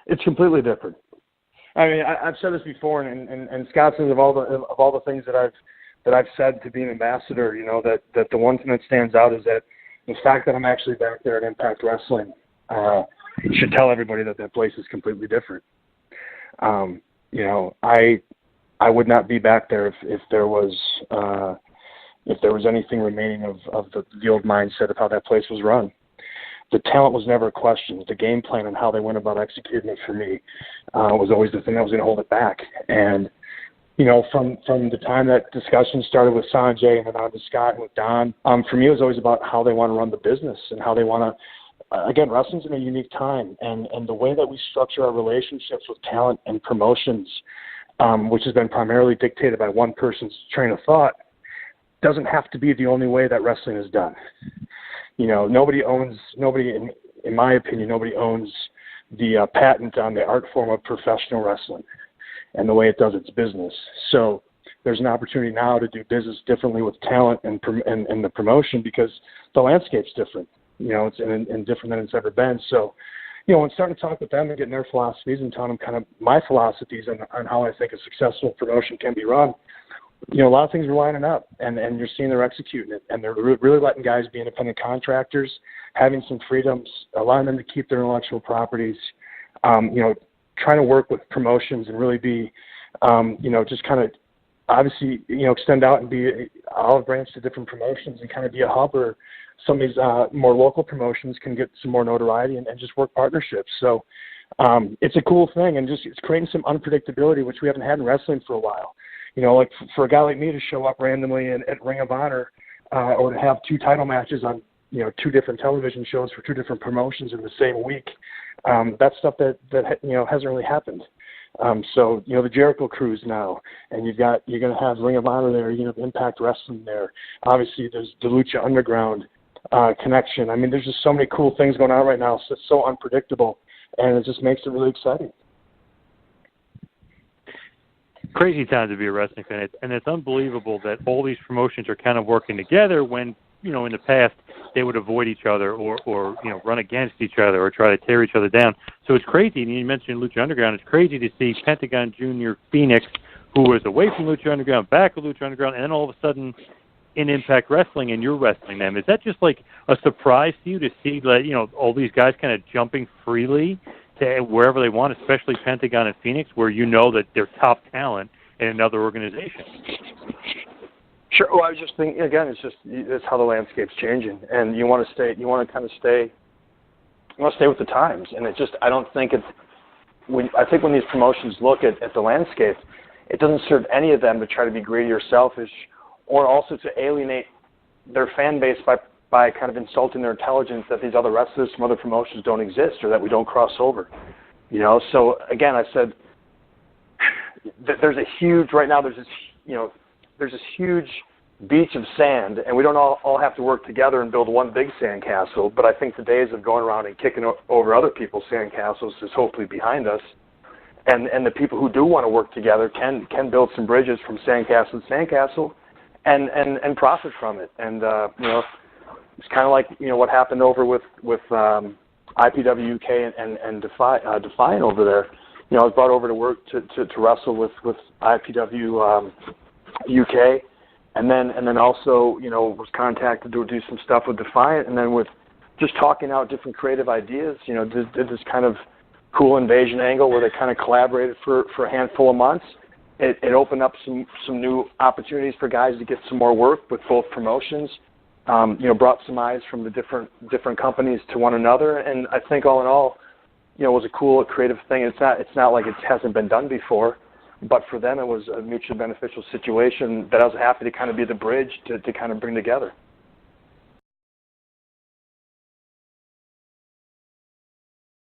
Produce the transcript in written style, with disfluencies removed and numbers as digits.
It's completely different. I mean, I've said this before, and Scott says of all the things that I've said to be an ambassador, you know, that the one thing that stands out is that the fact that I'm actually back there at Impact Wrestling should tell everybody that place is completely different. You know, I would not be back there if there was anything remaining of the old mindset of how that place was run. The talent was never a question. The game plan and how they went about executing it for me was always the thing that was going to hold it back. And, you know, from the time that discussion started with Sanjay and then on to Scott and with Don, for me it was always about how they want to run the business and how they want to, again, wrestling's in a unique time. And the way that we structure our relationships with talent and promotions, which has been primarily dictated by one person's train of thought, doesn't have to be the only way that wrestling is done. You know, in my opinion, nobody owns the patent on the art form of professional wrestling and the way it does its business. So there's an opportunity now to do business differently with talent and the promotion because the landscape's different. You know, it's and different than it's ever been. So, you know, when starting to talk with them and getting their philosophies and telling them kind of my philosophies on how I think a successful promotion can be run, you know, a lot of things are lining up, and you're seeing they're executing it, and they're really letting guys be independent contractors, having some freedoms, allowing them to keep their intellectual properties, you know, trying to work with promotions and really be, you know, just kind of obviously, you know, extend out and be an olive branch to different promotions and kind of be a hub where some of these more local promotions can get some more notoriety and just work partnerships. So it's a cool thing, and just it's creating some unpredictability, which we haven't had in wrestling for a while. You know, like for a guy like me to show up randomly at Ring of Honor or to have 2 title matches on, you know, 2 different television shows for 2 different promotions in the same week, that's stuff that you know, hasn't really happened. So, you know, the Jericho Cruise now, and you're going to have Ring of Honor there, you're going to have Impact Wrestling there. Obviously, there's the Lucha Underground connection. I mean, there's just so many cool things going on right now. So it's so unpredictable, and it just makes it really exciting. Crazy time to be a wrestling fan, and it's unbelievable that all these promotions are kind of working together when, you know, in the past they would avoid each other or you know, run against each other or try to tear each other down. So it's crazy, and you mentioned Lucha Underground, it's crazy to see Pentagon Jr. Phoenix, who was away from Lucha Underground, back with Lucha Underground, and then all of a sudden in Impact Wrestling, and you're wrestling them. Is that just like a surprise to you to see, like, you know, all these guys kind of jumping freely to wherever they want, especially Pentagon and Phoenix, where you know that they're top talent in another organization? Sure. Well, I was just thinking, again, it's how the landscape's changing, and you want to stay with the times. And I think when these promotions look at the landscape, it doesn't serve any of them to try to be greedy or selfish, or also to alienate their fan base by kind of insulting their intelligence that these other wrestlers from other promotions don't exist or that we don't cross over. You know, so again, I said there's this huge beach of sand, and we don't all have to work together and build one big sandcastle, but I think the days of going around and kicking over other people's sandcastles is hopefully behind us. And the people who do want to work together can build some bridges from sandcastle to sandcastle and profit from it. And you know, it's kind of like, you know, what happened over with IPW UK and Defiant over there. You know, I was brought over to work to wrestle with IPW UK, and then also, you know, was contacted to do some stuff with Defiant, and then with just talking out different creative ideas, you know, did this kind of cool invasion angle where they kind of collaborated for a handful of months. It opened up some new opportunities for guys to get some more work with both promotions. You know, brought some eyes from the different companies to one another, and I think all in all, you know, it was a cool, creative thing. It's not like it hasn't been done before, but for them it was a mutually beneficial situation that I was happy to kind of be the bridge to kind of bring together.